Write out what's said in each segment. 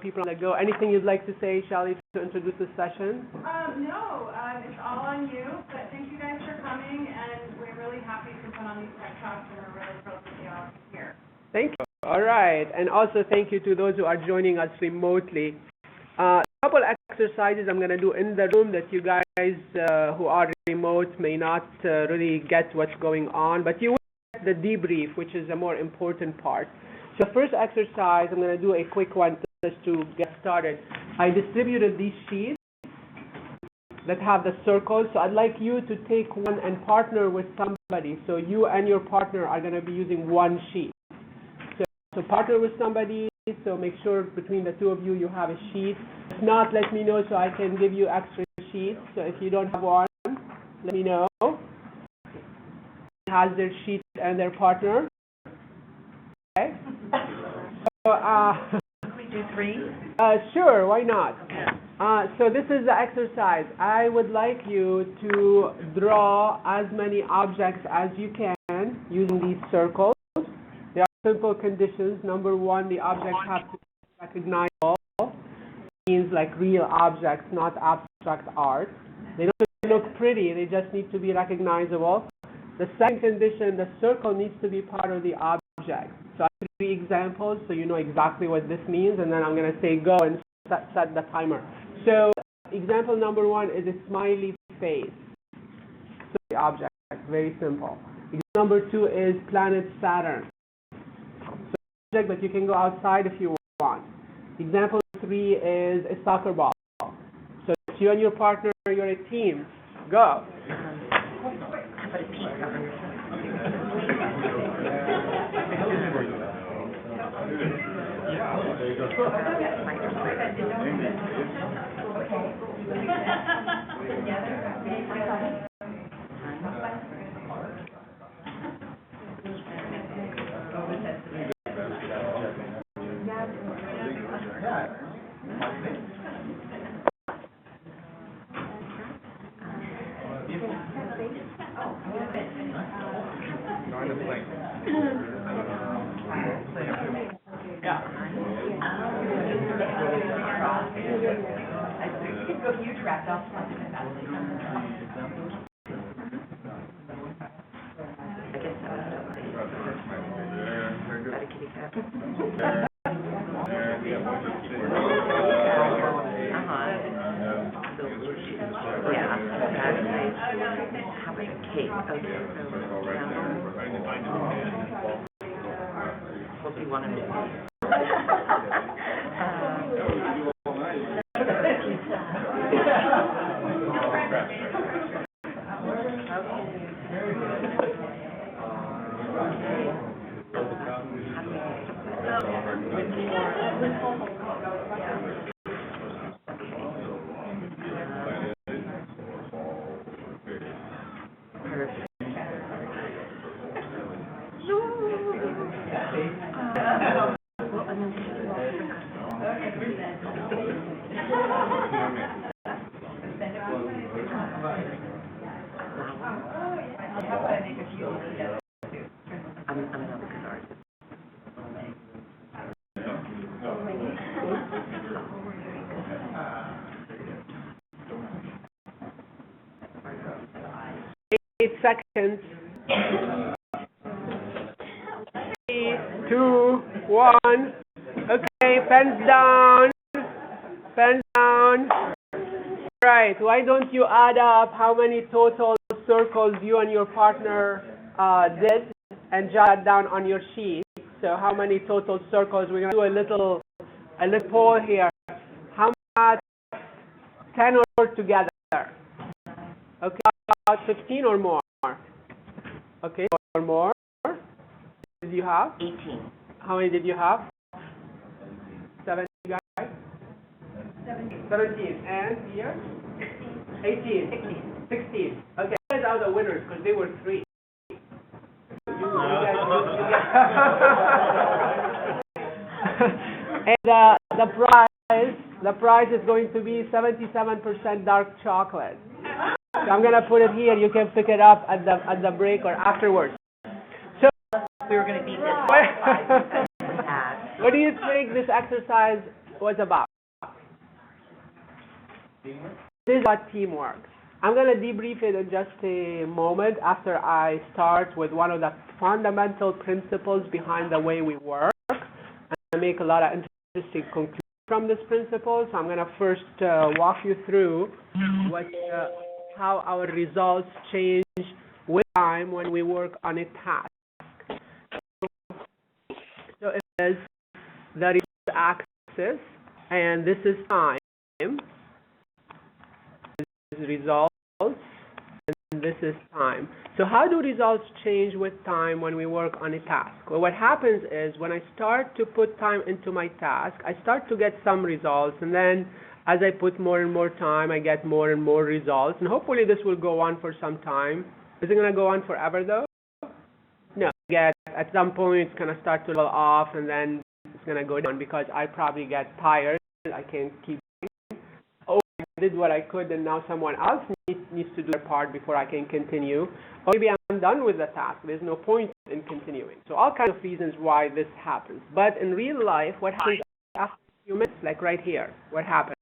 people on the go. Anything you'd like to say, Shelly, to introduce the session? No, it's all on you, but thank you guys for coming, and we're really happy to put on these tech talks, and we're really thrilled to be all here. Thank you. All right, and also thank you to those who are joining us remotely. A couple exercises I'm going to do in the room that you guys who are remote may not really get what's going on, but you will get the debrief, which is the more important part. So the first exercise, I'm going to do a quick one just to get started. I distributed these sheets that have the circles, so I'd like you to take one and partner with somebody. So you and your partner are going to be using one sheet. So partner with somebody, so make sure between the two of you, you have a sheet. If not, let me know so I can give you extra sheets. So if you don't have one, let me know. Has their sheet and their partner. Okay. So, can we do three? Sure, why not? So this is the exercise. I would like you to draw as many objects as you can using these circles. There are simple conditions. Number one, the objects have to be recognizable. Means like real objects, not abstract art. They don't have to look pretty, they just need to be recognizable. The second condition, the circle needs to be part of the object. So I have 3 examples so you know exactly what this means, and then I'm going to say go and set the timer. So example number 1 is a smiley face. So the object, very simple. Example number 2 is planet Saturn. So object, but you can go outside if you want. Example 3 is a soccer ball. So if you and your partner, you're a team. Go. Seconds. 3, 2, 1. Okay, pens down. Pens down. Right. Why don't you add up how many total circles you and your partner did and jot that down on your sheet? So how many total circles? We're going to do a little poll here. How much? 10 or together? Okay. About 15 or more? Okay, or more? Did you have? 18. How many did you have? 7 guys? 17. And here? 18. 16. Okay, you guys are the winners because they were 3. And the prize is going to be 77% dark chocolate. So I'm going to put it here. You can pick it up at the break or afterwards. So we were going to beat this. what do you think this exercise was about. This is about teamwork. I'm going to debrief it in just a moment after I start with one of the fundamental principles behind the way we work. I make a lot of interesting conclusions from this principle. So I'm going to first walk you through how our results change with time when we work on a task. So it is the result axis, and this is time. This is results, and this is time. So how do results change with time when we work on a task? Well, what happens is when I start to put time into my task, I start to get some results, and then as I put more and more time, I get more and more results, and hopefully this will go on for some time. Is it going to go on forever, though? No. At some point, it's going to start to level off, and then it's going to go down because I probably get tired. I can't keep going. Oh, I did what I could, and now someone else needs to do their part before I can continue. Or maybe I'm done with the task. There's no point in continuing. So all kinds of reasons why this happens. But in real life, what happens after a few minutes, like right here, what happens?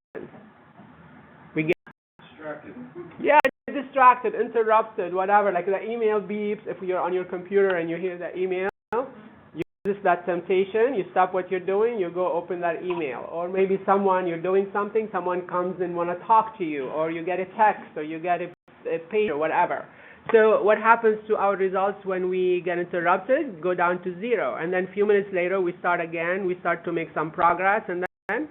We get distracted. Yeah, distracted, interrupted, whatever. Like the email beeps. If you're on your computer and you hear the email, you resist that temptation. You stop what you're doing. You go open that email. Or maybe you're doing something. Someone comes and want to talk to you, or you get a text, or you get a page, or whatever. So what happens to our results when we get interrupted? Go down to 0. And then a few minutes later, we start again. We start to make some progress, and then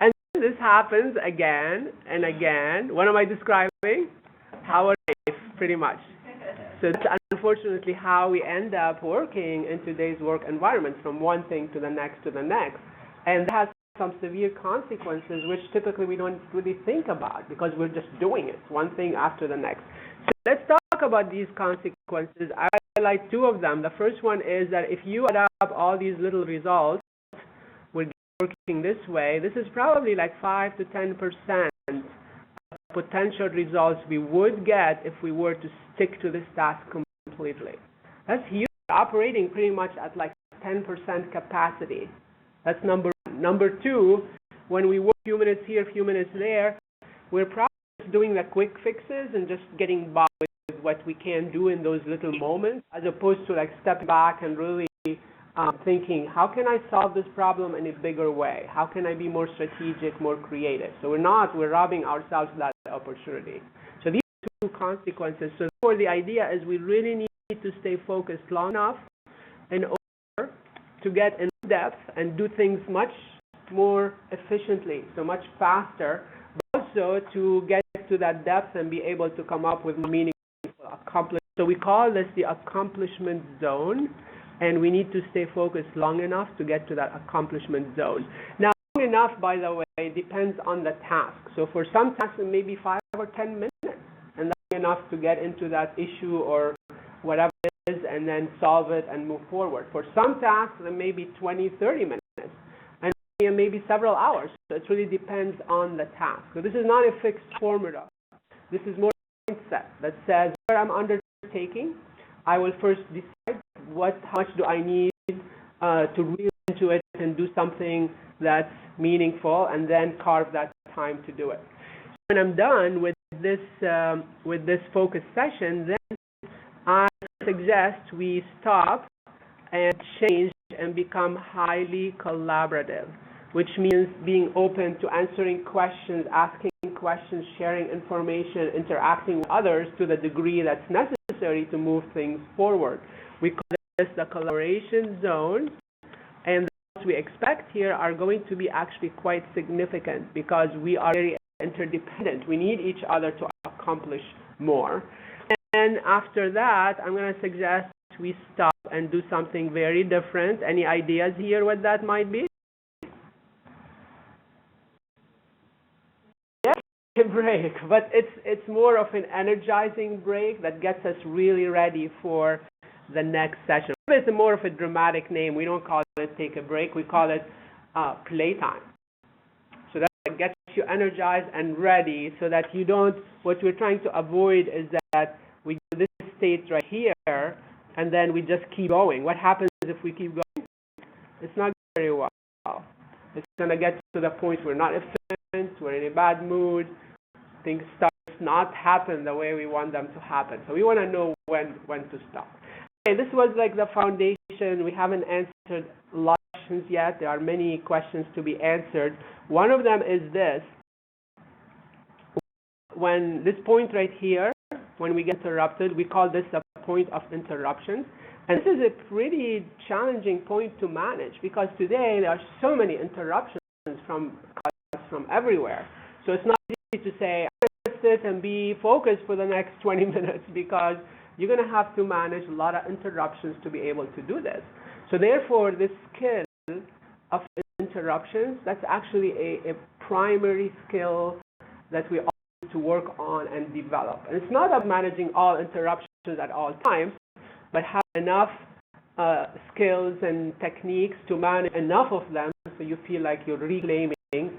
and this happens again and again. What am I describing? Our life, pretty much. So that's unfortunately how we end up working in today's work environment, from one thing to the next to the next. And that has some severe consequences, which typically we don't really think about because we're just doing it, one thing after the next. So let's talk about these consequences. I highlight 2 of them. The first one is that if you add up all these little results, working this way, this is probably like 5 to 10% of potential results we would get if we were to stick to this task completely. That's huge. Operating pretty much at like 10% capacity. That's number 1. Number 2, when we work a few minutes here, a few minutes there, we're probably just doing the quick fixes and just getting by with what we can do in those little moments, as opposed to like stepping back and really thinking, how can I solve this problem in a bigger way? How can I be more strategic, more creative? So we're robbing ourselves of that opportunity. So these are 2 consequences. So therefore, the idea is we really need to stay focused long enough in order to get in depth and do things much more efficiently, so much faster, but also to get to that depth and be able to come up with meaningful accomplishments. So we call this the accomplishment zone. And we need to stay focused long enough to get to that accomplishment zone. Now, long enough, by the way, depends on the task. So for some tasks, it may be 5 or 10 minutes, and that's enough to get into that issue or whatever it is, and then solve it and move forward. For some tasks, it may be 20, 30 minutes, and maybe several hours. So it really depends on the task. So this is not a fixed formula. This is more a mindset that says, what I'm undertaking, I will first decide how much do I need to read into it and do something that's meaningful, and then carve that time to do it. When I'm done with this focus session, then I suggest we stop and change and become highly collaborative, which means being open to answering questions, asking questions, sharing information, interacting with others to the degree that's necessary to move things forward. We call this the collaboration zone, and the results we expect here are going to be actually quite significant because we are very interdependent. We need each other to accomplish more. And after that, I'm going to suggest we stop and do something very different. Any ideas here what that might be? A break, but it's more of an energizing break that gets us really ready for the next session. It's more of a dramatic name. We don't call it take a break. We call it playtime. So that gets you energized and ready so that you don't, what we're trying to avoid is that we do this state right here and then we just keep going. What happens if we keep going? It's not very well. It's going to get to the point we're not efficient, we're in a bad mood, things start to not happen the way we want them to happen. So we want to know when to stop. Okay, this was like the foundation. We haven't answered a lot of questions yet. There are many questions to be answered. One of them is this. When this point right here, when we get interrupted, we call this a point of interruption. And this is a pretty challenging point to manage because today there are so many interruptions from everywhere. So it's not easy to say, I'm going to sit and be focused for the next 20 minutes because you're going to have to manage a lot of interruptions to be able to do this. So therefore, this skill of interruptions, that's actually a primary skill that we all need to work on and develop. And it's not about managing all interruptions at all times, but have enough skills and techniques to manage enough of them so you feel like you're reclaiming and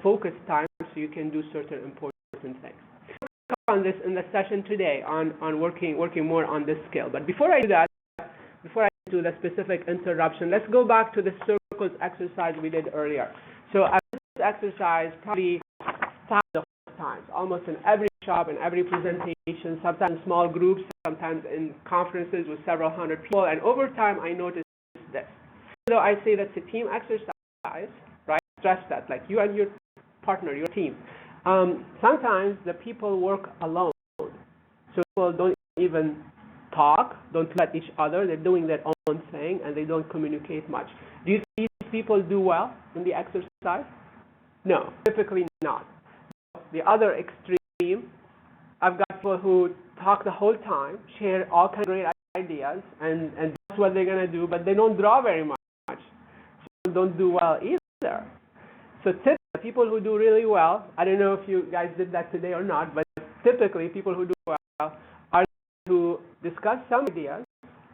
focus time so you can do certain important things. On this in the session today on working more on this skill. But before I do that, before I do the specific interruption, let's go back to the circles exercise we did earlier. So this exercise probably thousands of times, almost in every shop, in every presentation, sometimes in small groups, sometimes in conferences with several hundred people, and over time I noticed this. So I say that's a team exercise, right? Stress that, like you and your partner, your team. Sometimes the people work alone. So people don't even talk, don't look at each other, they're doing their own thing, and they don't communicate much. Do you see these people do well in the exercise? No, typically not. The other extreme, I've got people who talk the whole time, share all kinds of great ideas, and that's what they're going to do, but they don't draw very much. So don't do well either. So typically, people who do really well, I don't know if you guys did that today or not, but typically people who do well are who discuss some ideas,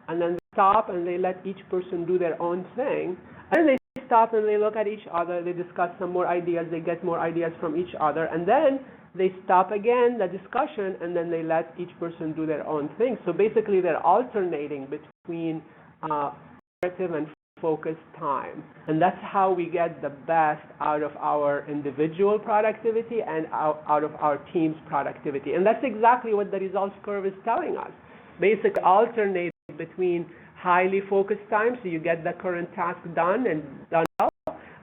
and then they stop and they let each person do their own thing, and then they stop and they look at each other, they discuss some more ideas, they get more ideas from each other, and then they stop again the discussion, and then they let each person do their own thing. So basically they're alternating between narrative and focused time, and that's how we get the best out of our individual productivity and out of our team's productivity. And that's exactly what the results curve is telling us. Basically alternate between highly focused time, so you get the current task done and done well,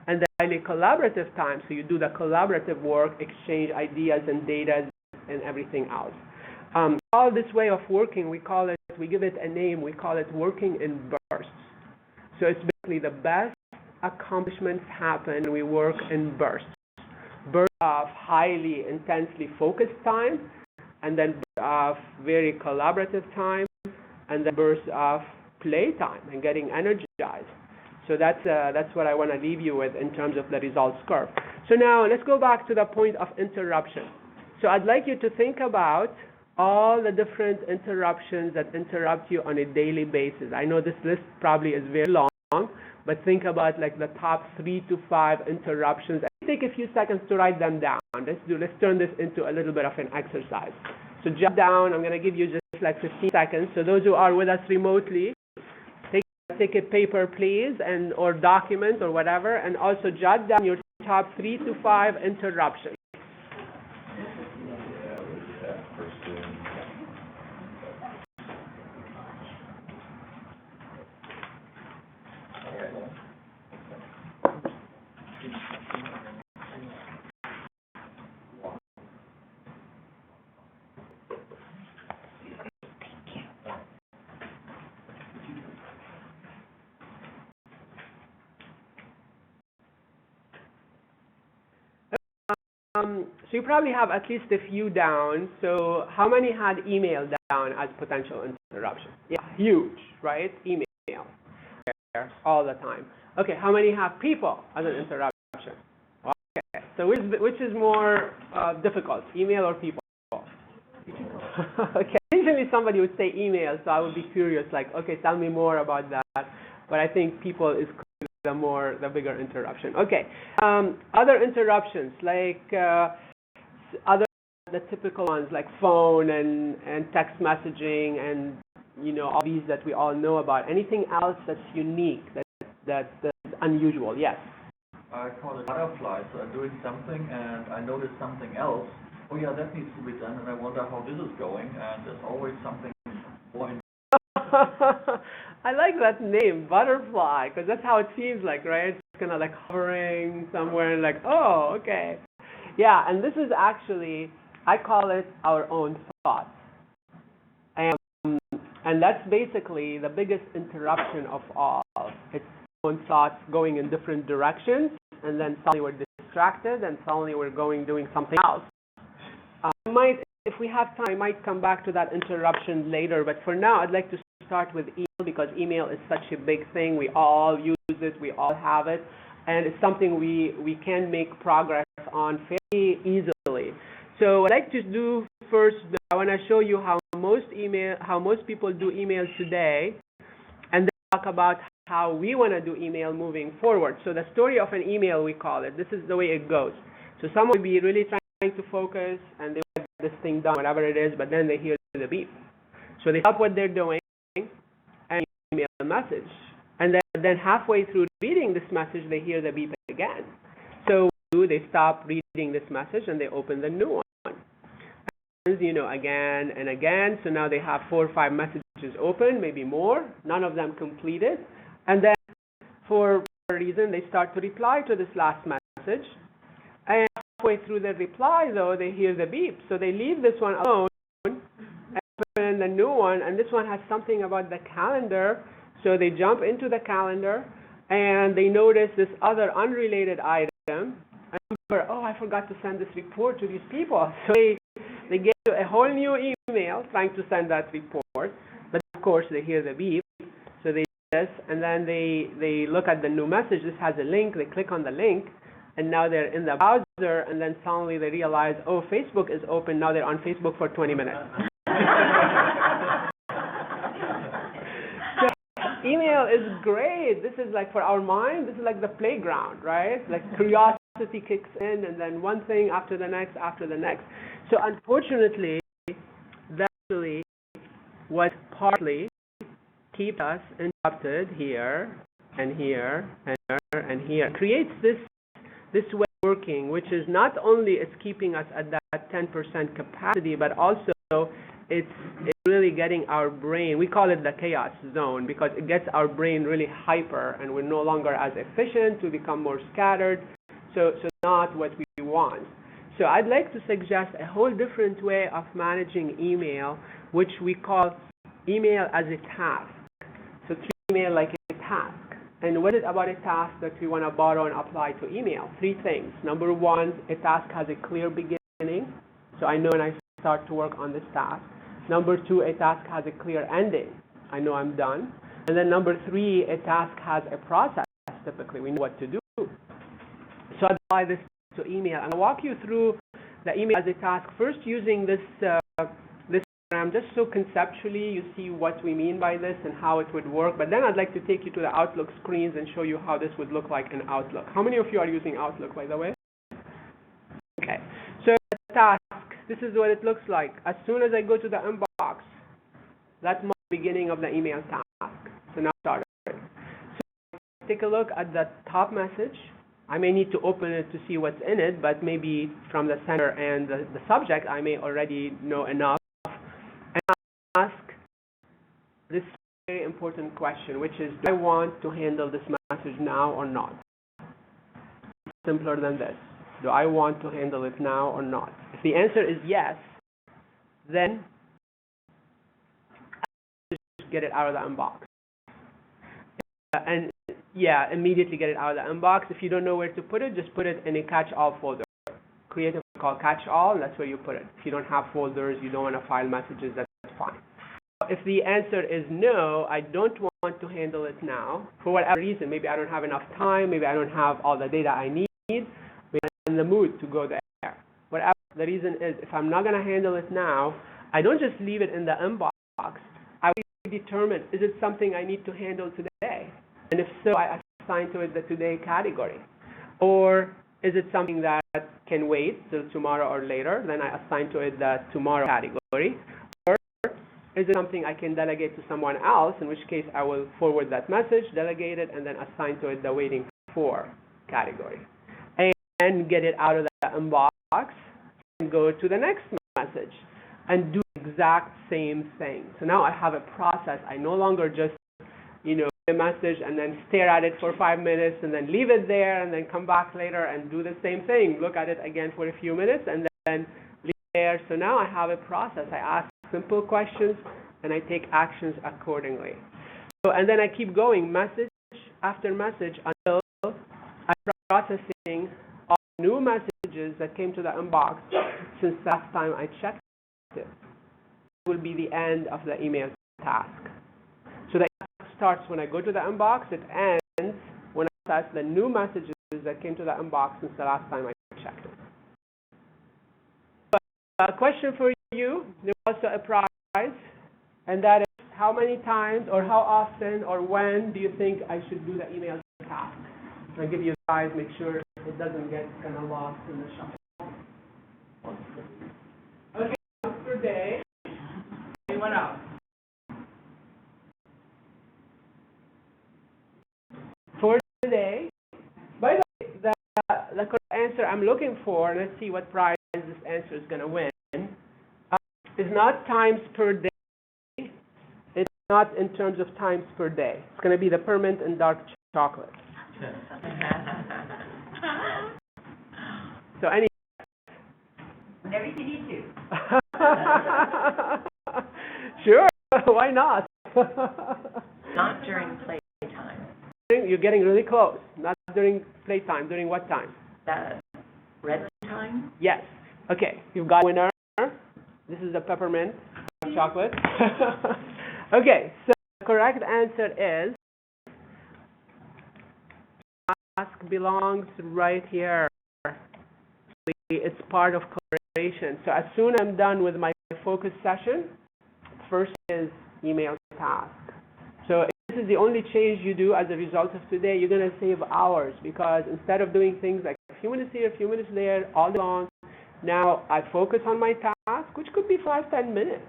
and the highly collaborative time, so you do the collaborative work, exchange ideas and data and everything else. All this way of working, we give it a name, we call it working in bursts. So it's basically the best accomplishments happen when we work in bursts. Bursts of highly intensely focused time, and then bursts of very collaborative time, and then bursts of play time and getting energized. So that's what I want to leave you with in terms of the results curve. So now let's go back to the point of interruption. So I'd like you to think about all the different interruptions that interrupt you on a daily basis. I know this list probably is very long, but think about like the top 3 to 5 interruptions. Take a few seconds to write them down. Let's turn this into a little bit of an exercise. So jot down, I'm going to give you just like 15 seconds. So those who are with us remotely, take a paper please, and or document or whatever, and also jot down your top 3 to 5 interruptions. So you probably have at least a few down. So how many had email down as potential interruption? Yeah, huge, right? Email all the time. Okay, how many have people as an interruption? Okay, so which is more difficult, email or people? Okay, usually somebody would say email, so I would be curious, like, okay, tell me more about that. But I think people is the bigger interruption. Okay, other interruptions like the typical ones like phone and text messaging and all these that we all know about. Anything else that's unique that unusual, yes. I call it butterfly. So I'm doing something and I notice something else. Oh yeah, that needs to be done, and I wonder how this is going. And there's always something more. I like that name, butterfly, because that's how it seems like, right? It's kind of like hovering somewhere and like, oh, okay. Yeah, and this is actually, I call it our own thoughts. And that's basically the biggest interruption of all. It's our own thoughts going in different directions, and then suddenly we're distracted, and suddenly we're doing something else. If we have time, I might come back to that interruption later, but for now, I'd like to start with email, because email is such a big thing. We all use it, we all have it, and it's something we can make progress on fairly easily. So what I'd like to do first, I want to show you how most people do email today, and then talk about how we want to do email moving forward. So the story of an email, we call it. This is the way it goes. So someone will be really trying to focus, and they get this thing done, whatever it is, but then they hear the beep. So they stop what they're doing and email a message. And then halfway through reading this message, they hear the beep again. So they stop reading this message and they open the new one. Again and again. So now they have 4 or 5 messages open, maybe more, none of them completed. And then for a reason, they start to reply to this last message. And halfway through the reply, though, they hear the beep. So they leave this one alone and open the new one. And this one has something about the calendar. So they jump into the calendar and they notice this other unrelated item. And remember, oh, I forgot to send this report to these people. So they get a whole new email trying to send that report. But of course, they hear the beep. So they do this, and then they look at the new message. This has a link. They click on the link. And now they're in the browser, and then suddenly they realize, oh, Facebook is open. Now they're on Facebook for 20 minutes. So email is great. This is like for our mind, this is like the playground, right? Like curiosity kicks in, and then one thing after the next, after the next. So unfortunately, that actually what partly keeps us interrupted here and here and here and here. It creates this way of working, which is not only it's keeping us at that 10% capacity, but also it's really getting our brain, we call it the chaos zone, because it gets our brain really hyper, and we're no longer as efficient, we become more scattered, so not what we want. So I'd like to suggest a whole different way of managing email, which we call email as a task. So treat email like a task. And what is it about a task that we want to borrow and apply to email? 3 things. Number 1, a task has a clear beginning. So I know when I start to work on this task. Number 2, a task has a clear ending. I know I'm done. And then number 3, a task has a process. Typically, we know what to do. So I apply this to email. I'm going to walk you through the email as a task, first using this program, just so conceptually you see what we mean by this and how it would work. But then I'd like to take you to the Outlook screens and show you how this would look like in Outlook. How many of you are using Outlook, by the way? Okay. So the task, this is what it looks like. As soon as I go to the inbox, that's my beginning of the email task. So now start it. So take a look at the top message. I may need to open it to see what's in it, but maybe from the center and the subject, I may already know enough. And I ask this very important question, which is, do I want to handle this message now or not? Simpler than this. Do I want to handle it now or not? If the answer is yes, then just get it out of the inbox. And yeah, immediately get it out of the inbox. If you don't know where to put it, just put it in a catch-all folder. Create a folder called catch-all, and that's where you put it. If you don't have folders, you don't want to file messages, that's fine. If the answer is no, I don't want to handle it now, for whatever reason, maybe I don't have enough time, maybe I don't have all the data I need, maybe I'm in the mood to go there. Whatever the reason is, if I'm not going to handle it now, I don't just leave it in the inbox. I will determine, is it something I need to handle today? And if so, I assign to it the today category. Or is it something that can wait till tomorrow or later? Then I assign to it the tomorrow category. Or is it something I can delegate to someone else, in which case I will forward that message, delegate it, and then assign to it the waiting for category. And get it out of the inbox and go to the next message and do the exact same thing. So now I have a process. I no longer just, a message and then stare at it for 5 minutes and then leave it there and then come back later and do the same thing. Look at it again for a few minutes and then leave it there. So now I have a process. I ask simple questions and I take actions accordingly. So, and then I keep going message after message until I'm processing all new messages that came to the inbox since last time I checked it. It will be the end of the email task. So the task starts when I go to the inbox. It ends when I process the new messages that came to the inbox since the last time I checked it. But a question for you, there's also a prize, and that is how many times or how often or when do you think I should do the email task? I'll give you a prize, make sure it doesn't get kind of lost in the shuffle. Okay, once per day. Anyone else? For today. By the way, the correct answer I'm looking for, let's see what prize this answer is going to win, is not times per day. It's not in terms of times per day. It's going to be the peppermint and dark chocolate. So any Everything you do. Sure, why not? Not during playtime. You're getting really close. Not during playtime. During what time? The red time? Yes. Okay, you've got a winner. This is the peppermint chocolate. Okay, so the correct answer is task belongs right here. It's part of collaboration. So as soon as I'm done with my focus session, first is email task. So if this is the only change you do as a result of today, you're going to save hours, because instead of doing things like a few minutes here, a few minutes there, all day long, now I focus on my task, which could be 5-10 minutes.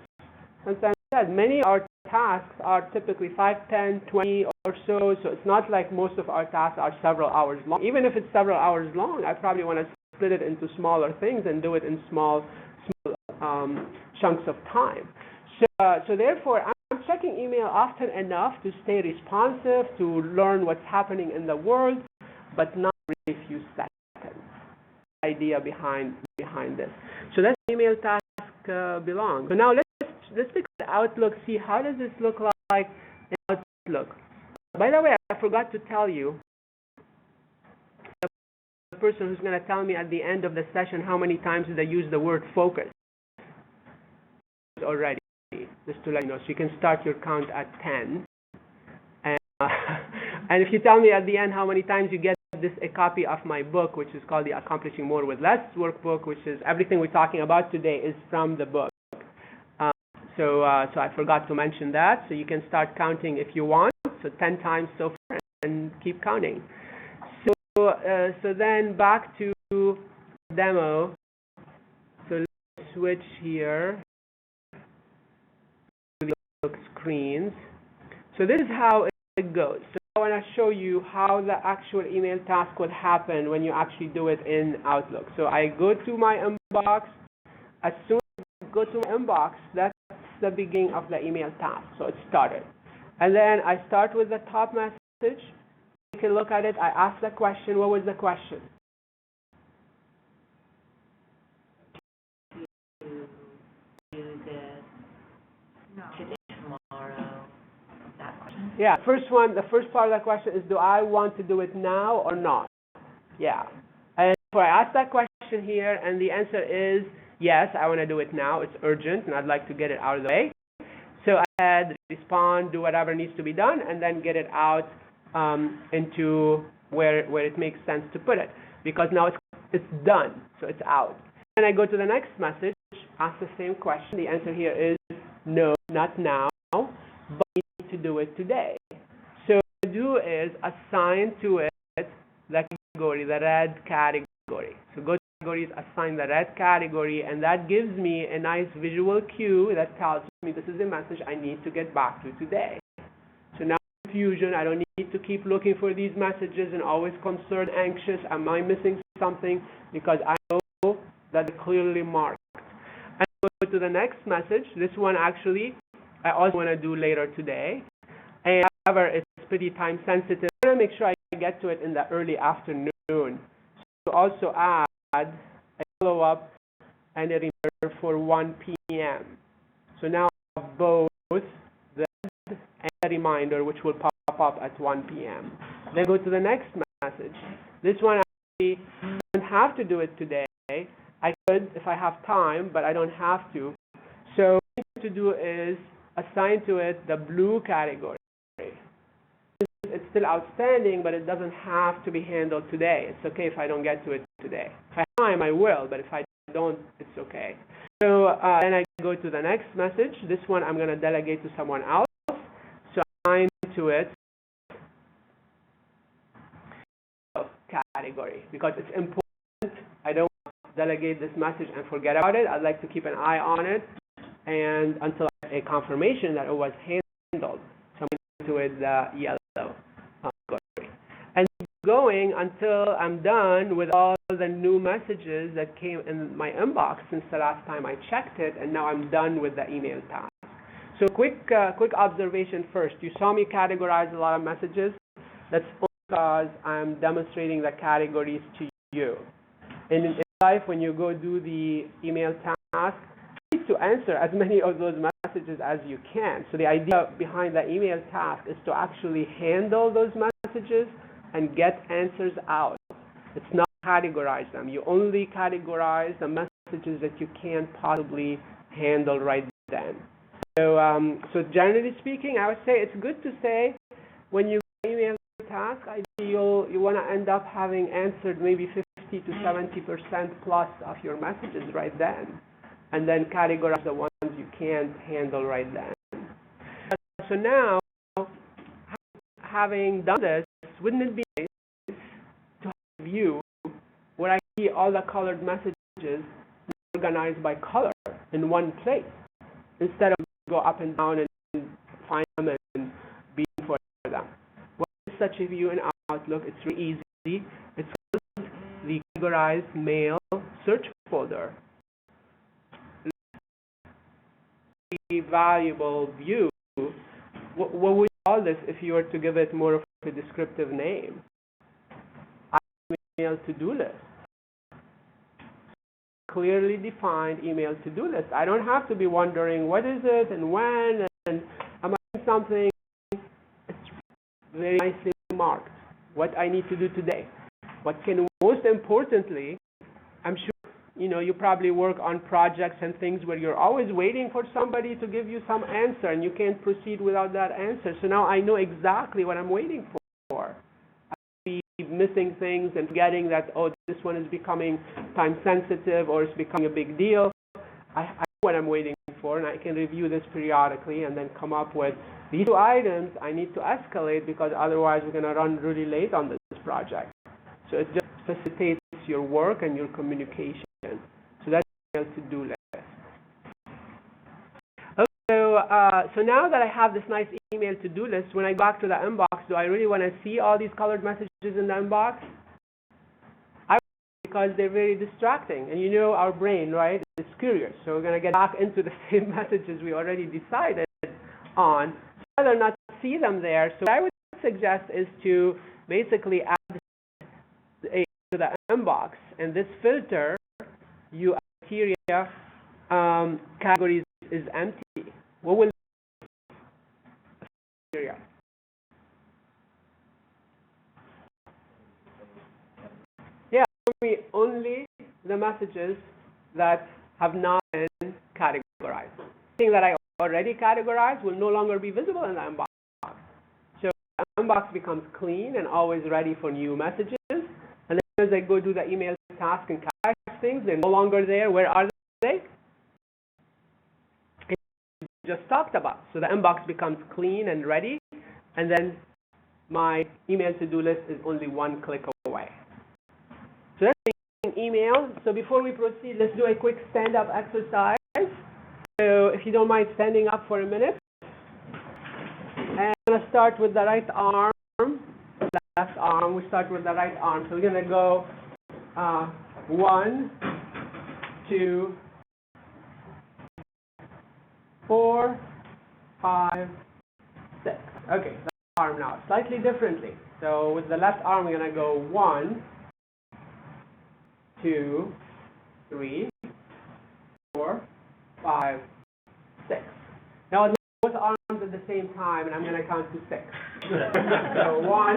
Sometimes many of our tasks are typically 5, 10, 20 or so, so it's not like most of our tasks are several hours long. Even if it's several hours long, I probably want to split it into smaller things and do it in small chunks of time. So therefore, I'm checking email often enough to stay responsive, to learn what's happening in the world, but not really a few seconds. Idea behind this. So that's email task belong. So now let's take the Outlook, see how does this look like in Outlook. By the way, I forgot to tell you, the person who's going to tell me at the end of the session how many times did I use the word focus already, just to let you know. So you can start your count at 10. And if you tell me at the end how many times you get a copy of my book, which is called the Accomplishing More with Less workbook, which is everything we're talking about today is from the book. So I forgot to mention that. So you can start counting if you want. So 10 times so far, and keep counting. So then back to demo. So let's switch here to the screens. So this is how it goes. So I want to show you how the actual email task would happen when you actually do it in Outlook. So I go to my inbox. As soon as I go to my inbox, that's the beginning of the email task. So it started. And then I start with the top message. Take a look at it. I ask the question. What was the question? Do this today, tomorrow, that question. Yeah, the first part of the question is, do I want to do it now or not? Yeah. And so I ask that question here, and the answer is, yes, I want to do it now. It's urgent, and I'd like to get it out of the way. So I had respond, do whatever needs to be done, and then get it out into where it makes sense to put it. Because now it's done, so it's out. Then I go to the next message, ask the same question. The answer here is no, not now, but I need to do it today. So what I do is assign to it the category, the red category. So go categories, assign the red category, and that gives me a nice visual cue that tells me this is a message I need to get back to today. So now confusion, I don't need to keep looking for these messages and always concerned, anxious, am I missing something? Because I know that it's clearly marked. I go to the next message. This one actually I also want to do later today. And however, it's pretty time sensitive. I want to make sure I get to it in the early afternoon. So also add a follow-up and a reminder for 1 p.m. So now I have both the and a reminder which will pop up at 1 p.m. Then go to the next message. This one I don't have to do it today. I could if I have time, but I don't have to. So what I need to do is assign to it the blue category. It's still outstanding, but it doesn't have to be handled today. It's okay if I don't get to it today. If I have time, I will, but if I don't, it's okay. So then I go to the next message. This one I'm going to delegate to someone else. So assign to it category because it's important. I don't want to delegate this message and forget about it. I'd like to keep an eye on it and until I get a confirmation that it was handled. So I'm going to it the yellow category. And going until I'm done with all the new messages that came in my inbox since the last time I checked it, and now I'm done with the email task. So quick observation first. You saw me categorize a lot of messages. That's because I'm demonstrating the categories to you. In life, when you go do the email task, try to answer as many of those messages as you can. So the idea behind the email task is to actually handle those messages and get answers out. It's not categorize them. You only categorize the messages that you can't possibly handle right then. So generally speaking, I would say it's good to say when you email task, you want to end up having answered maybe 50 to 70% plus of your messages right then, and then categorize the ones you can't handle right then. So now, having done this, wouldn't it be nice to have a view where I see all the colored messages organized by color in one place, instead of go up and down and find them and be for them? What is such a view in Outlook? It's really easy. It's called the categorized mail search folder. A valuable view. What would you call this if you were to give it more of a descriptive name? Email to-do list. Clearly defined email to-do list. I don't have to be wondering what is it and when and am I doing something. It's very nicely marked. What I need to do today. What can most importantly, I'm sure you probably work on projects and things where you're always waiting for somebody to give you some answer and you can't proceed without that answer. So now I know exactly what I'm waiting for. I be missing things and forgetting that, oh, this one is becoming time sensitive or it's becoming a big deal. I know what I'm waiting for, and I can review this periodically and then come up with these two items I need to escalate because otherwise we're going to run really late on this project. So it just facilitates your work and your communication. So that's the to-do list. Okay, so now that I have this nice email to-do list, when I go back to the inbox, do I really want to see all these colored messages in the inbox? Because they're very distracting. And our brain, right, is curious. So we're going to get back into the same messages we already decided on. So I'd rather not see them there. So what I would suggest is to basically add to the inbox, and this filter, you criteria categories is empty. What will criteria? Yeah, only the messages that have not been categorized. Anything that I already categorized will no longer be visible in the inbox. So the inbox becomes clean and always ready for new messages. And then as I go do the email task and cache things, they're no longer there. Where are they? It's just talked about. So the inbox becomes clean and ready, and then my email to-do list is only one click away. So that's an email. So before we proceed, let's do a quick stand-up exercise. So if you don't mind standing up for a minute. And I'm going to start with the right arm, left arm. We start with the right arm. So we're going to go 1, 2, 4, 5, 6. Okay, the arm now, slightly differently. So with the left arm, we're going to go 1, 2, 3, 4, 5, 6. Now with both arms at the same time, and I'm going to count to 6. So 1,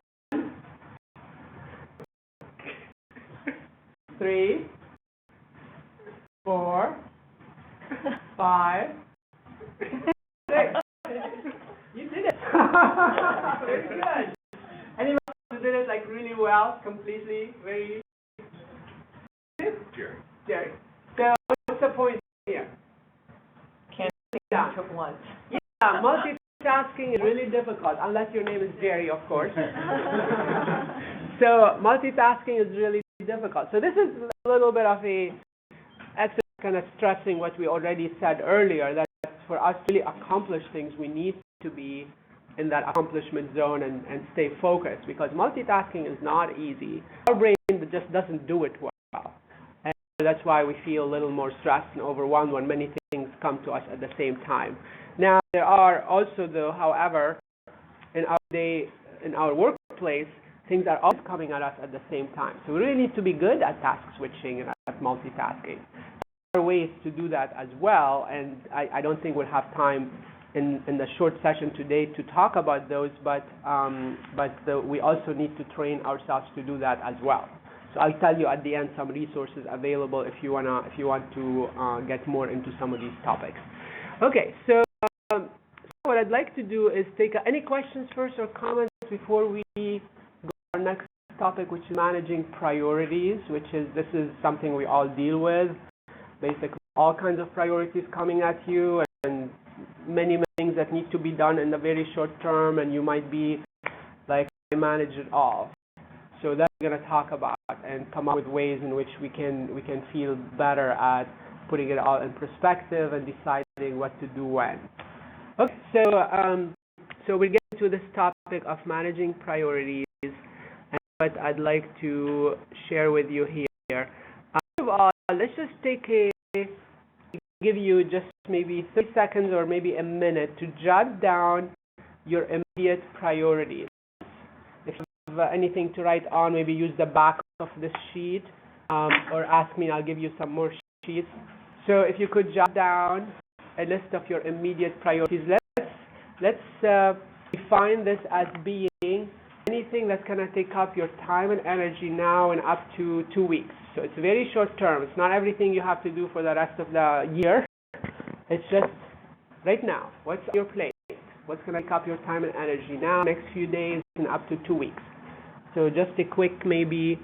3, 4, 5, 6. You did it. Very good. Anyone who did it like really well, completely, very. Jerry. So what's the point here? Can't Yeah. do it once. Yeah, multitasking is really difficult, unless your name is Jerry, of course. So multitasking is really difficult. So this is a little bit of a exercise kind of stressing what we already said earlier, that for us to really accomplish things, we need to be in that accomplishment zone and stay focused, because multitasking is not easy. Our brain just doesn't do it well. And that's why we feel a little more stressed and overwhelmed when many things come to us at the same time. Now, there are also, though, however, in our workplace, things are always coming at us at the same time. So we really need to be good at task switching and at multitasking. There are ways to do that as well, and I don't think we'll have time in the short session today to talk about those, but we also need to train ourselves to do that as well. So I'll tell you at the end some resources available if you want to get more into some of these topics. Okay, so what I'd like to do is take any questions first or comments before we go to our next topic, which is managing priorities, this is something we all deal with. Basically, all kinds of priorities coming at you, and many things that need to be done in the very short term, and you might be like, I manage it all. So that's what we're going to talk about and come up with ways in which we can feel better at putting it all in perspective and deciding what to do when. Okay, so we're getting to this topic of managing priorities, and what I'd like to share with you here. First of all, let's just give you just maybe 30 seconds or maybe a minute to jot down your immediate priorities. If you have anything to write on, maybe use the back of this sheet, or ask me and I'll give you some more sheets. So if you could jot down a list of your immediate priorities. Let's define this as being anything that's going to take up your time and energy now and up to 2 weeks. So it's very short term. It's not everything you have to do for the rest of the year. It's just right now. What's on your plate? What's going to take up your time and energy now, next few days, and up to 2 weeks? So just a quick maybe,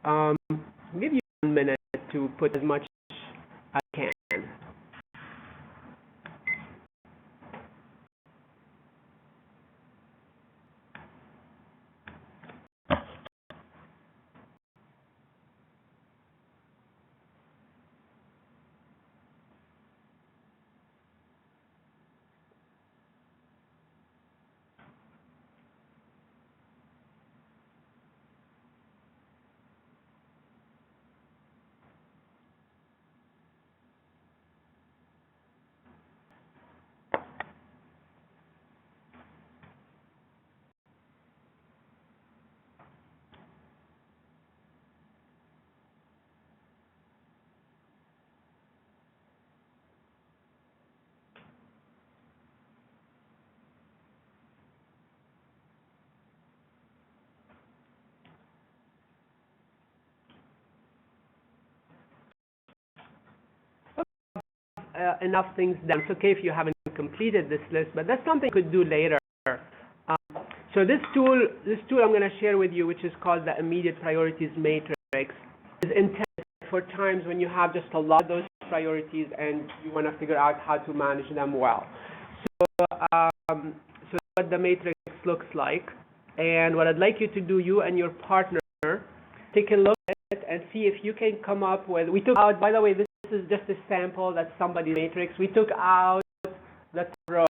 give you 1 minute to put as much as I can. Enough things done. It's okay if you haven't completed this list, but that's something you could do later. So this tool I'm going to share with you, which is called the Immediate Priorities Matrix, is intended for times when you have just a lot of those priorities and you want to figure out how to manage them well. So what the matrix looks like, and what I'd like you to do, you and your partner, take a look at and see if you can come up with, we took out, by the way, this is just a sample, that's somebody's matrix. We took out the row.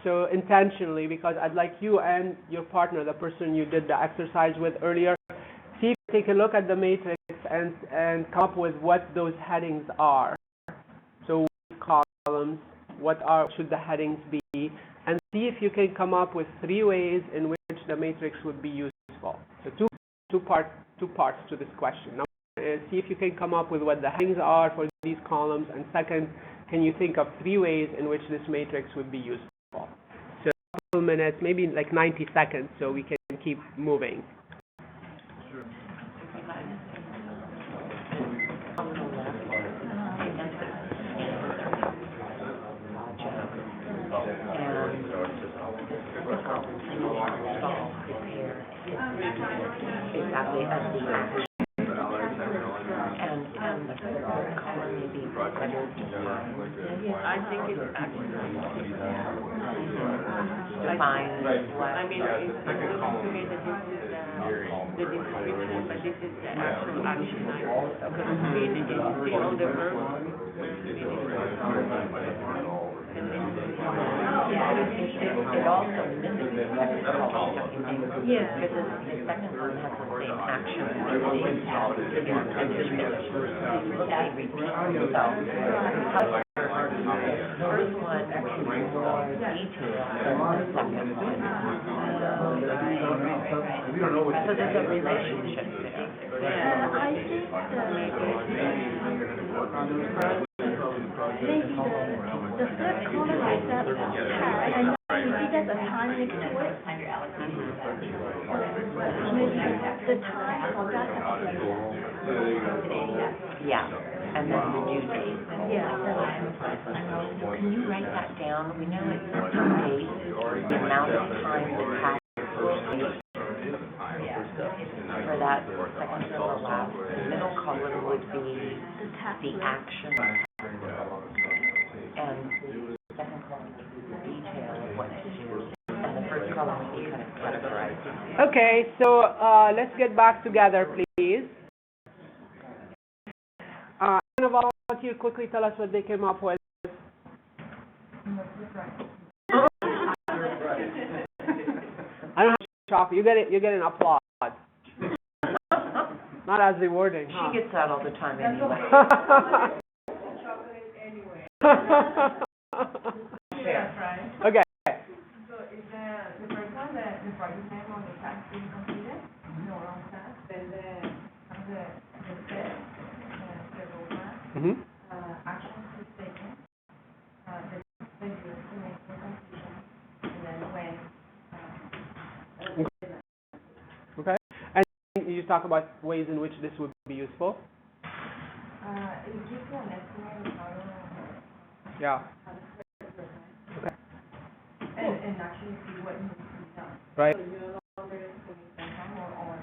So intentionally, because I'd like you and your partner, the person you did the exercise with earlier, see if you take a look at the matrix and come up with what those headings are. So columns, should the headings be, and see if you can come up with 3 ways in which the matrix would be useful. So two parts to this question. Number one is see if you can come up with what the headings are for these columns, and second, can you think of 3 ways in which this matrix would be useful? So a couple minutes, maybe like 90 seconds, so we can keep moving. Exactly as the action. And the third column may be whether it's defined. I think it's actually, Define what. I mean, it looks to me that this is the description, but this is the actual action item. Because read it, see all the verbs. It also mimics the second column. Yeah. Because the second one has the same action, the same task, and just repeat. So, the first one is more detailed than the second one. So there's a relationship there. I think the third column is that tag. I know maybe there's a time next to it. Maybe the time or that. Yeah, and then the due date. Can you write that down? We know it's the due date, the amount of time the task will take. For that second to the last, the middle column would be the action. And the second column would be the detail of what to do. And the first column would be kind of categorized. Okay, so let's get back together, please. Can a volunteer quickly tell us what they came up with? I don't have to shop. You get an applause. Not as rewarding, huh? She gets that all the time anyway. That's right. Okay. So is the first one, the project name on the task being completed? No, wrong task. Then the step, the roadmap, action to be taken, the due to make the completion, and then when. Okay. And you talk about ways in which this would be useful? It gives you an estimate of how to. Yeah. Okay. And actually see what needs to be done. Right. So you're no longer spending time or.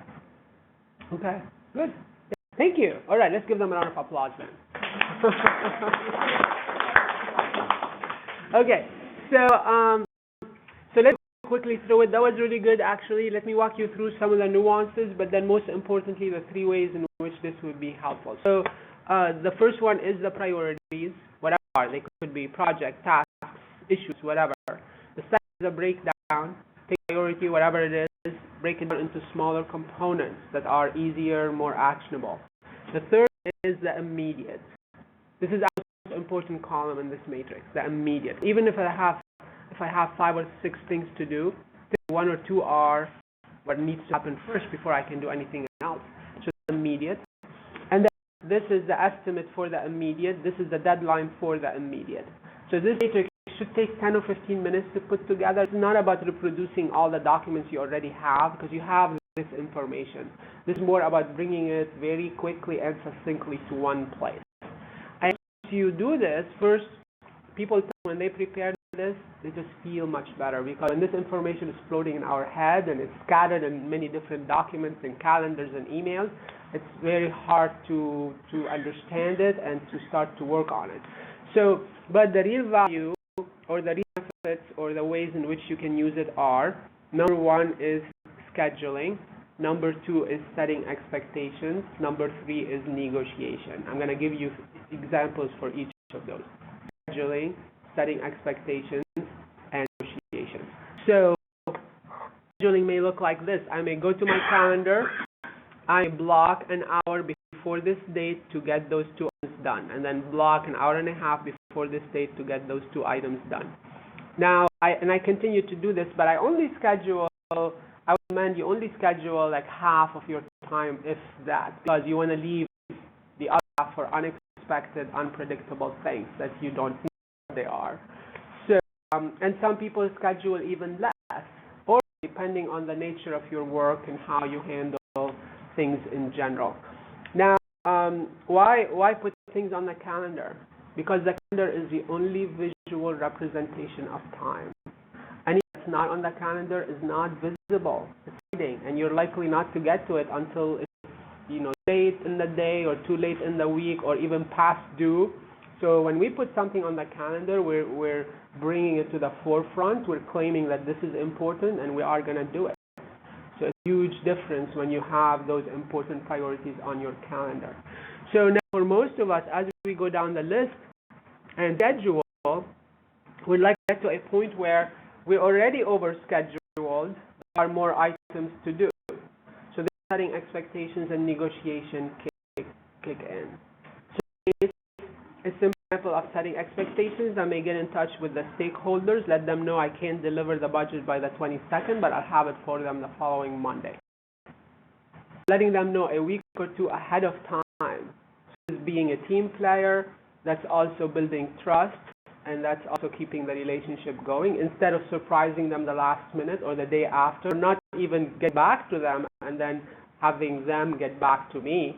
Okay. Good. Thank you. All right. Let's give them a round of applause then. Okay. So let's quickly through it. That was really good, actually. Let me walk you through some of the nuances, but then most importantly, the 3 ways in which this would be helpful. So the first one is the priorities, whatever they could be, project, tasks, issues, whatever. The second is a breakdown, take priority, whatever it is, break it down into smaller components that are easier, more actionable. The third is the immediate. This is the most important column in this matrix, the immediate. Even if I have 5 or 6 things to do, 1 or 2 are what needs to happen first before I can do anything else. So immediate. And then this is the estimate for the immediate. This is the deadline for the immediate. So this matrix should take 10 or 15 minutes to put together. It's not about reproducing all the documents you already have, because you have this information. This is more about bringing it very quickly and succinctly to one place. And if you do this, first, people, when they prepare this, they just feel much better, because when this information is floating in our head and it's scattered in many different documents and calendars and emails, it's very hard to understand it and to start to work on it. So, but the real value or the real benefits or the ways in which you can use it are, number one is scheduling. Number 2 is setting expectations. Number 3 is negotiation. I'm going to give you examples for each of those. Scheduling, setting expectations, and negotiation. So, scheduling may look like this. I may go to my calendar, I block an hour before this date to get those 2 items done, and then block an hour and a half before this date to get those 2 items done. Now, I continue to do this, but I would recommend you only schedule like half of your time, if that, because you want to leave the other half for unexpected, unpredictable things that you don't know what they are. So, and some people schedule even less, or depending on the nature of your work and how you handle things in general. Now, why put things on the calendar? Because the calendar is the only visual representation of time. Anything that's not on the calendar is not visible. It's hiding, and you're likely not to get to it until it's, late in the day or too late in the week or even past due. So when we put something on the calendar, we're bringing it to the forefront. We're claiming that this is important and we are going to do it. So it's a huge difference when you have those important priorities on your calendar. So now for most of us, as we go down the list and schedule, we'd like to get to a point where we're already overscheduled. There are more items to do. So then setting expectations and negotiation kick in. So it's a simple example of setting expectations. I may get in touch with the stakeholders, let them know I can't deliver the budget by the 22nd, but I'll have it for them the following Monday. Letting them know a week or 2 ahead of time. So this is being a team player. That's also building trust, and that's also keeping the relationship going instead of surprising them the last minute or the day after, not even get back to them and then having them get back to me.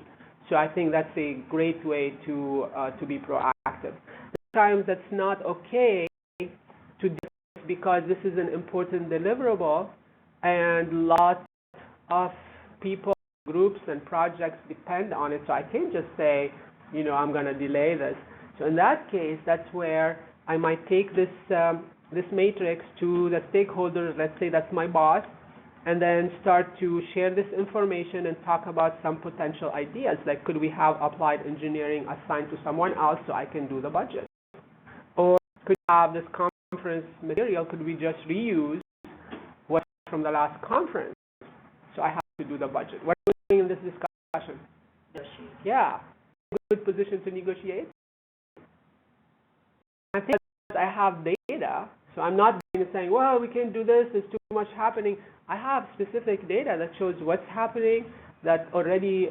So I think that's a great way to be proactive. Sometimes that's not okay to do this because this is an important deliverable and lots of people, groups, and projects depend on it. So I can't just say, I'm going to delay this. So in that case, that's where I might take this matrix to the stakeholders, let's say that's my boss, and then start to share this information and talk about some potential ideas, like could we have applied engineering assigned to someone else so I can do the budget? Or could we have this conference material, could we just reuse what's from the last conference? So I have to do the budget. What are we doing in this discussion? Negotiate. Yeah. Good position to negotiate. I think I have data, so I'm not saying, well, we can't do this, there's too much happening. I have specific data that shows what's happening, that already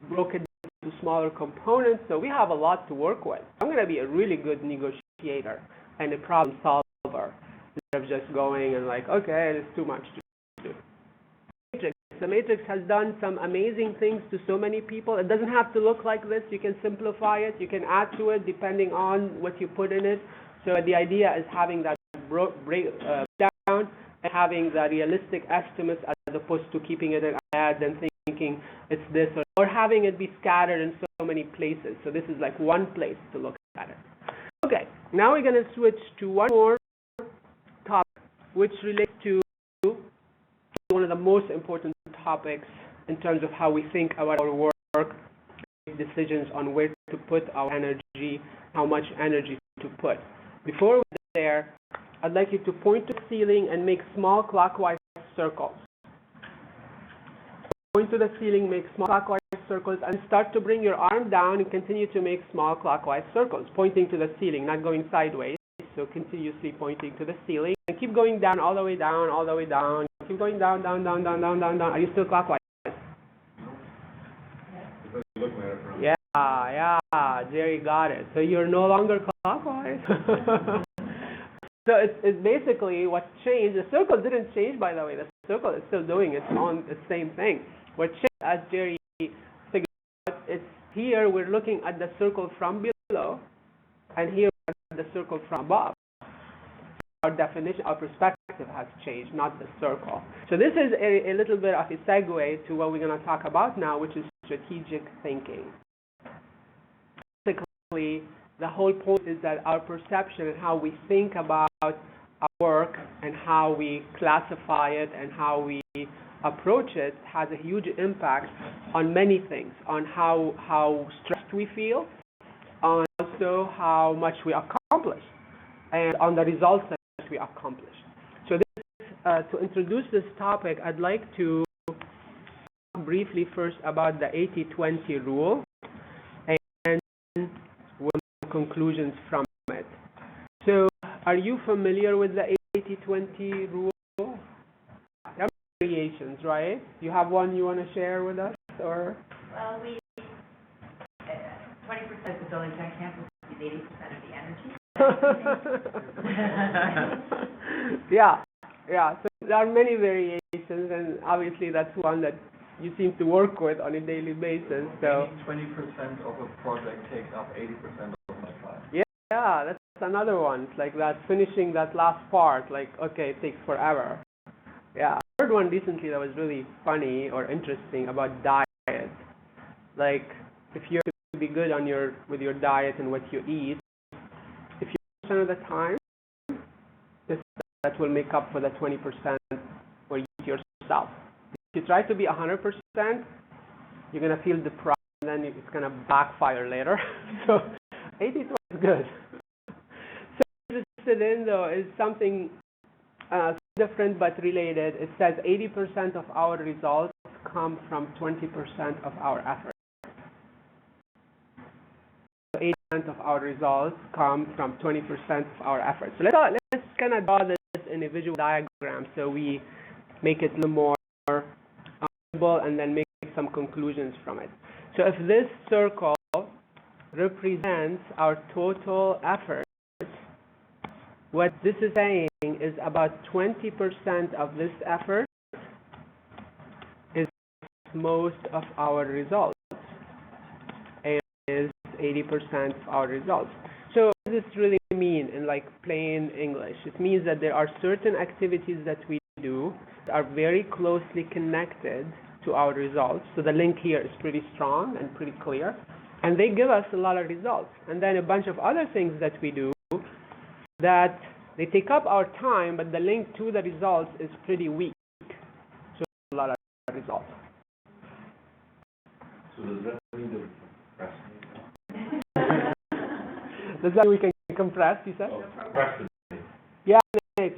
broken into smaller components, so we have a lot to work with. I'm going to be a really good negotiator and a problem solver instead of just going and like, okay, there's too much to do. The matrix has done some amazing things to so many people. It doesn't have to look like this. You can simplify it. You can add to it depending on what you put in it. So the idea is having that breakdown and having the realistic estimates as opposed to keeping it in a head and thinking it's this or having it be scattered in so many places. So this is like one place to look at it. Okay, now we're going to switch to one more topic which relates to one of the most important topics in terms of how we think about our work, make decisions on where to put our energy, how much energy to put. Before we get there, I'd like you to point to the ceiling and make small clockwise circles. Point to the ceiling, make small clockwise circles, and start to bring your arm down and continue to make small clockwise circles, pointing to the ceiling, not going sideways. So continuously pointing to the ceiling, and keep going down, all the way down, all the way down. Keep going down, down, down, down, down, down, down. Are you still clockwise? Yeah, Jerry got it. So you're no longer clockwise. So it's basically what changed. The circle didn't change, by the way. The circle is still doing its own, the same thing. What changed, as Jerry figured out, it's here we're looking at the circle from below, and here we're at the circle from above. Our definition, our perspective has changed, not the circle. So this is a little bit of a segue to what we're going to talk about now, which is strategic thinking. Basically, the whole point is that our perception and how we think about our work and how we classify it and how we approach it has a huge impact on many things, on how stressed we feel, on also how much we accomplish, and on the results that we accomplish. So to introduce this topic, I'd like to talk briefly first about the 80-20 rule and we'll make conclusions from it. So are you familiar with the 80-20 rule? There are variations, right? You have one you want to share with us, or? Well, 20% of the building tech campus is 80% of the energy. Yeah. So there are many variations, and obviously that's one that you seem to work with on a daily basis. So 20% of a project takes up 80% of my time. yeah, that's another one. It's like that, finishing that last part. Like, okay, it takes forever. Yeah, I heard one recently that was really funny or interesting about diet. Like, if you're to be good on with your diet and what you eat, if you 100% of the time, that will make up for the 20% where you eat yourself. If you try to be 100%, you're gonna feel deprived, and then it's gonna backfire later. So 80 is good. So what I'm interested in though is something different but related. It says 80% of our results come from 20% of our effort. So 80% of our results come from 20% of our effort. So let's kind of draw this in a visual diagram so we make it a little more visible and then make some conclusions from it. So if this circle represents our total effort, what this is saying is about 20% of this effort is most of our results, and is 80% of our results. So what does this really mean in like plain English? It means that there are certain activities that we do that are very closely connected to our results. So the link here is pretty strong and pretty clear, and they give us a lot of results. And then a bunch of other things that we do that they take up our time, but the link to the results is pretty weak. So a lot of results. So does that mean to procrastinate? Does that mean we can compress, you said? Oh, procrastinate. Yeah,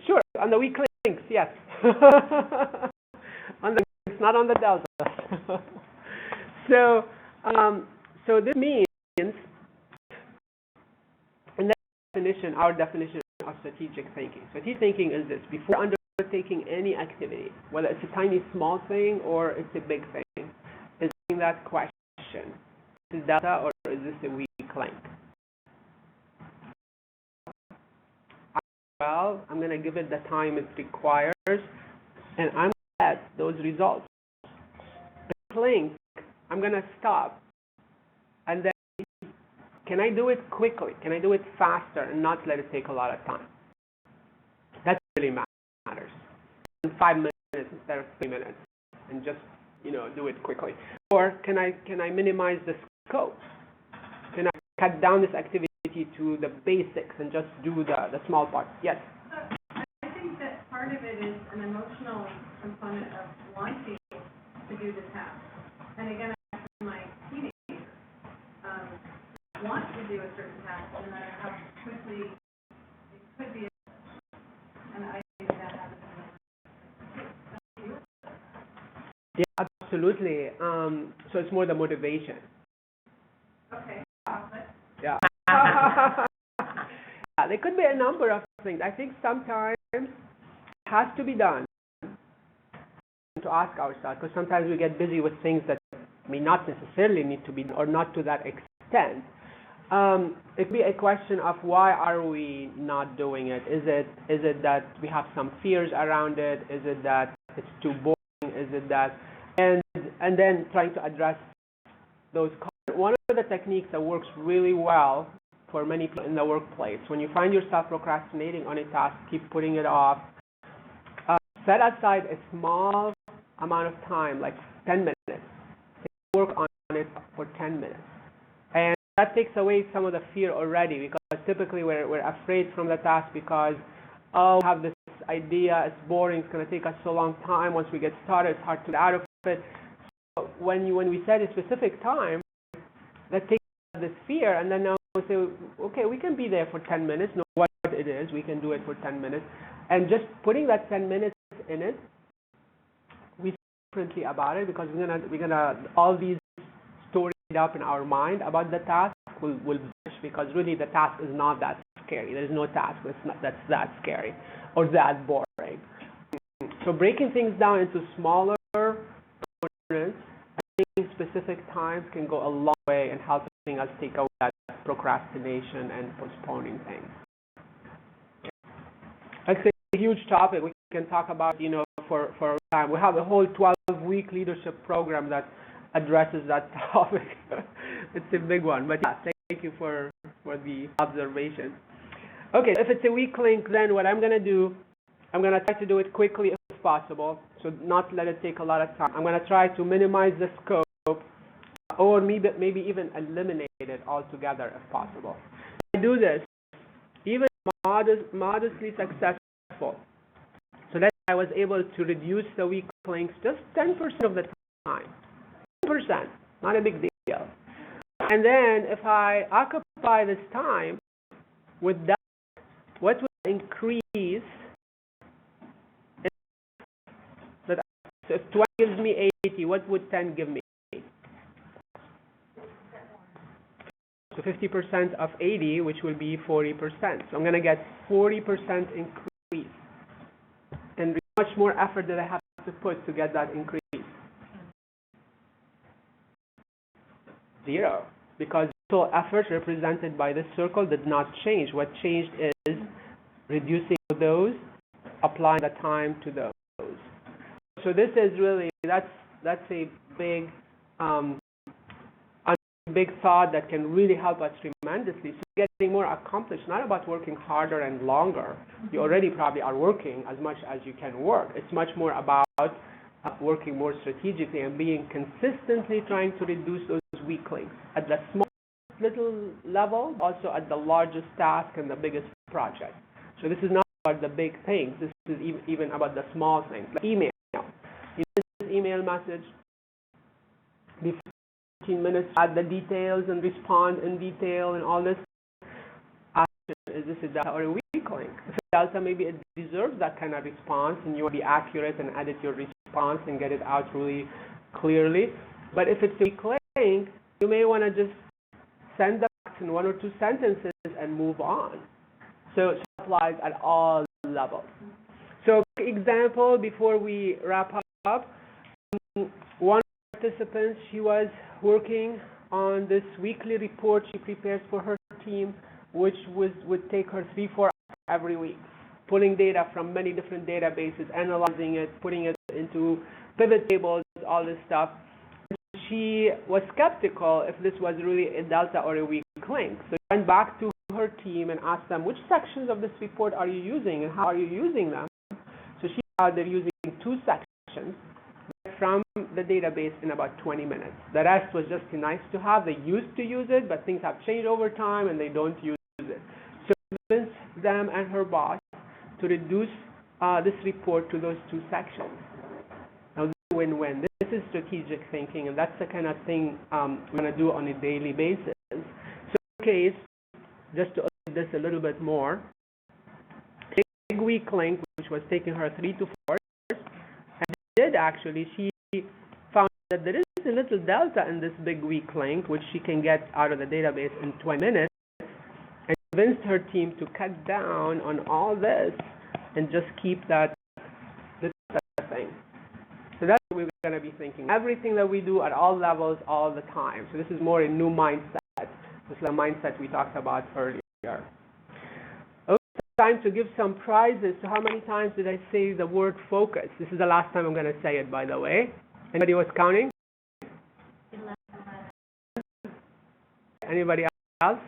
sure. On the weak links, yes. On the links, not on the delta. So this means, in that definition, our definition of strategic thinking. Strategic thinking is this: before undertaking any activity, whether it's a tiny small thing or it's a big thing, is asking that question: is this delta or is this a weak link? Well, I'm going to give it the time it requires, and I'm going to get those results. The link, I'm going to stop, and then can I do it quickly? Can I do it faster and not let it take a lot of time? That really matters. In 5 minutes instead of 3 minutes, and just do it quickly. Or can I minimize the scope? Can I cut down this activity to the basics and just do the small parts? Yes. I think that part of it is an emotional component of wanting to do the task. And again, I have my teenagers want to do a certain task, no matter how quickly it could be. And I think that happens. Yeah, absolutely. So it's more the motivation. Okay. Yeah. There could be a number of things. I think sometimes it has to be done to ask ourselves, because sometimes we get busy with things that may not necessarily need to be done, or not to that extent. It could be a question of why are we not doing it? Is it that we have some fears around it? Is it that it's too boring? Is it that, and then trying to address those. One of the techniques that works really well for many people in the workplace, when you find yourself procrastinating on a task, keep putting it off, set aside a small amount of time, like 10 minutes. Work on it for 10 minutes. And that takes away some of the fear already, because typically we're afraid from the task because oh, we have this idea, it's boring, it's going to take us so long time. Once we get started, it's hard to get out of it. So when we set a specific time, that takes this fear, and then now we say, okay, we can be there for 10 minutes, no matter what it is, we can do it for 10 minutes. And just putting that 10 minutes in it, we think differently about it, because we're gonna all these stories up in our mind about the task will vanish, because really the task is not that scary. There's no task that's that scary or that boring. So breaking things down into smaller components, I think specific times can go a long way in helping us take away that procrastination and postponing things. That's a huge topic. We can talk about, for a time. We have a whole 12-week leadership program that addresses that topic. It's a big one, but yeah, thank you for the observation. Okay, if it's a weak link, then what I'm going to do, I'm going to try to do it quickly if possible, so not let it take a lot of time. I'm going to try to minimize the scope, or maybe even eliminate it altogether if possible. If I do this, even modestly successful, so that I was able to reduce the weak links just 10% of the time. 10%, not a big deal. And then if I occupy this time with that, what would increase? So if 20 gives me 80, what would 10 give me? So 50% of 80, which will be 40%. So I'm going to get 40% increase. And how much more effort did I have to put to get that increase? 0. Because the total effort represented by this circle did not change. What changed is reducing those, applying the time to those. So this is really, that's a big thought that can really help us tremendously. So getting more accomplished, not about working harder and longer. You already probably are working as much as you can work. It's much more about working more strategically and being consistently trying to reduce those weak links at the small little level, also at the largest task and the biggest project. So this is not about the big things. This is even about the small things, like email. You get this email message, before 15 minutes, add the details and respond in detail and all this. Is this a delta or a weak link? If it's delta, maybe it deserves that kind of response, and you will be accurate and edit your response and get it out really clearly. But if it's a weak link, you may want to just send that in 1 or 2 sentences and move on. So it applies at all levels. So example, before we wrap up, one participant, she was working on this weekly report she prepares for her team, which would take her 3-4 hours every week, pulling data from many different databases, analyzing it, putting it into pivot tables, all this stuff. She was skeptical if this was really a delta or a weak link. So she went back to her team and asked them, which sections of this report are you using and how are you using them? So she found they're using 2 sections from the database in about 20 minutes. The rest was just nice to have. They used to use it, but things have changed over time and they don't use it. So she convinced them and her boss to reduce this report to those 2 sections. Now, this is a win-win. This is strategic thinking, and that's the kind of thing we're going to do on a daily basis. So in this case, just to illustrate this a little bit more, a big weak link, which was taking her 3 to 4 hours, and did actually, she found that there is a little delta in this big weak link, which she can get out of the database in 20 minutes, and convinced her team to cut down on all this and just keep that thing. So that's what we're going to be thinking. Everything that we do at all levels, all the time. So this is more a new mindset. This is the mindset we talked about earlier. Okay, time to give some prizes. So how many times did I say the word focus? This is the last time I'm going to say it, by the way. Anybody was counting? 11. Anybody else?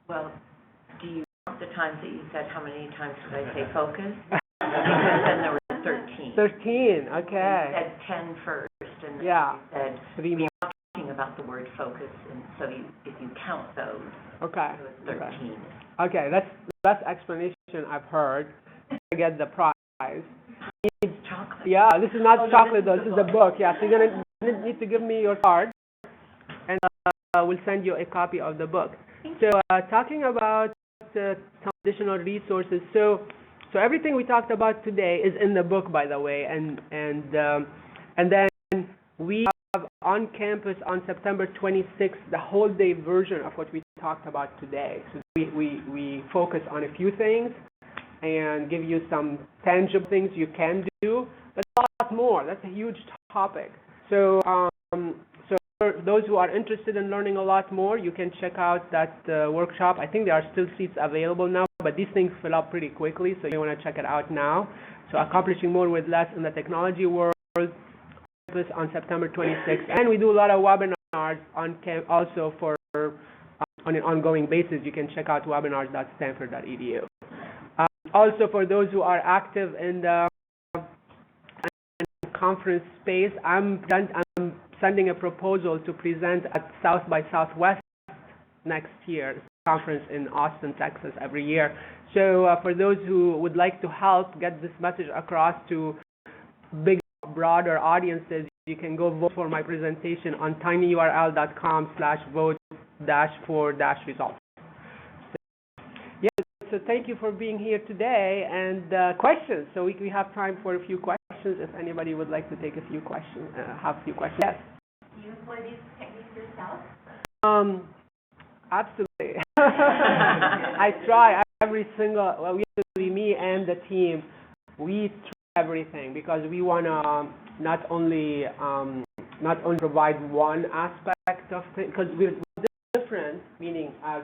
Well, do you count the times that you said, how many times did I say focus? Because then there were 13. 13, okay. You said 10 first, and then Yeah. you said, 3 more. talking about the word focus, and so if you count those, Okay. so it's 13. Okay, that's the best explanation I've heard to get the prize. Chocolate. Yeah, this is not Oh, no, chocolate this though, is this the is a book. Yeah, so you're gonna need to give me your card, and we'll send you a copy of the book. So, talking about some additional resources. So everything we talked about today is in the book, by the way, and then we have on campus on September 26th the whole day version of what we talked about today. So we focus on a few things and give you some tangible things you can do, but a lot more. That's a huge topic. So so for those who are interested in learning a lot more, you can check out that workshop. I think there are still seats available now, but these things fill up pretty quickly, so you want to check it out now. So accomplishing more with less in the technology world, on September 26th, and we do a lot of webinars on also for on an ongoing basis. You can check out webinars.stanford.edu. Also, for those who are active in the conference space, I'm sending a proposal to present at South by Southwest next year, conference in Austin, Texas, every year. So for those who would like to help get this message across to big, broader audiences, you can go vote for my presentation on tinyurl.com/vote-for-results. So thank you for being here today, and questions. So we have time for a few questions if anybody would like to take a few questions, have a few questions. Yes? Do you employ these techniques yourself? Absolutely. I try every single, well, usually me and the team, we try everything because we want to not only provide one aspect of things, because we're different, meaning as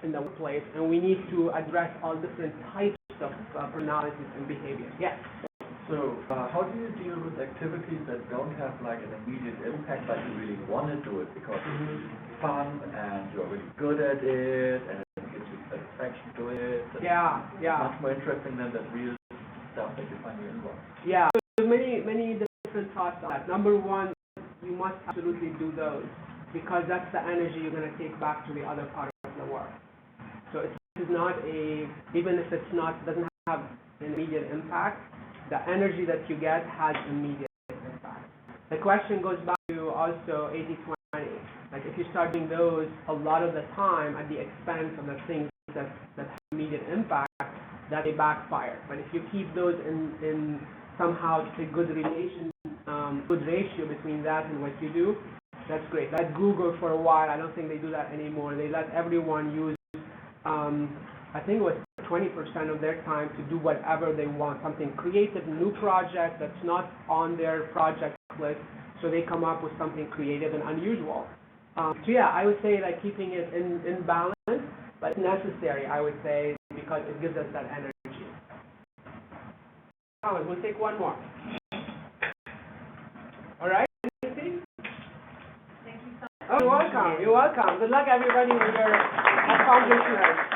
in the workplace, and we need to address all different types of personalities and behaviors. Yes. So, how do you deal with activities that don't have like an immediate impact, but you really want to do it because it's fun and you're really good at it and it gives you satisfaction to it? Yeah. Much more interesting than the real stuff that you find in your inbox. Yeah. There's many different thoughts on that. Number one, you must absolutely do those because that's the energy you're going to take back to the other part of the work. So it's not even if doesn't have an immediate impact, the energy that you get has immediate impact. The question goes back to also 80-20. Like if you start doing those a lot of the time at the expense of the things that have immediate impact, that may backfire. But if you keep those in somehow a good ratio between that and what you do, that's great. Like Google for a while, I don't think they do that anymore. They let everyone use I think it was 20% of their time to do whatever they want, something creative, new project that's not on their project list, so they come up with something creative and unusual. So yeah, I would say like keeping it in balance, but necessary, I would say, because it gives us that energy. We'll take one more. All right, Thank you so much. Oh, you're welcome. Good luck, everybody, with your accomplishments.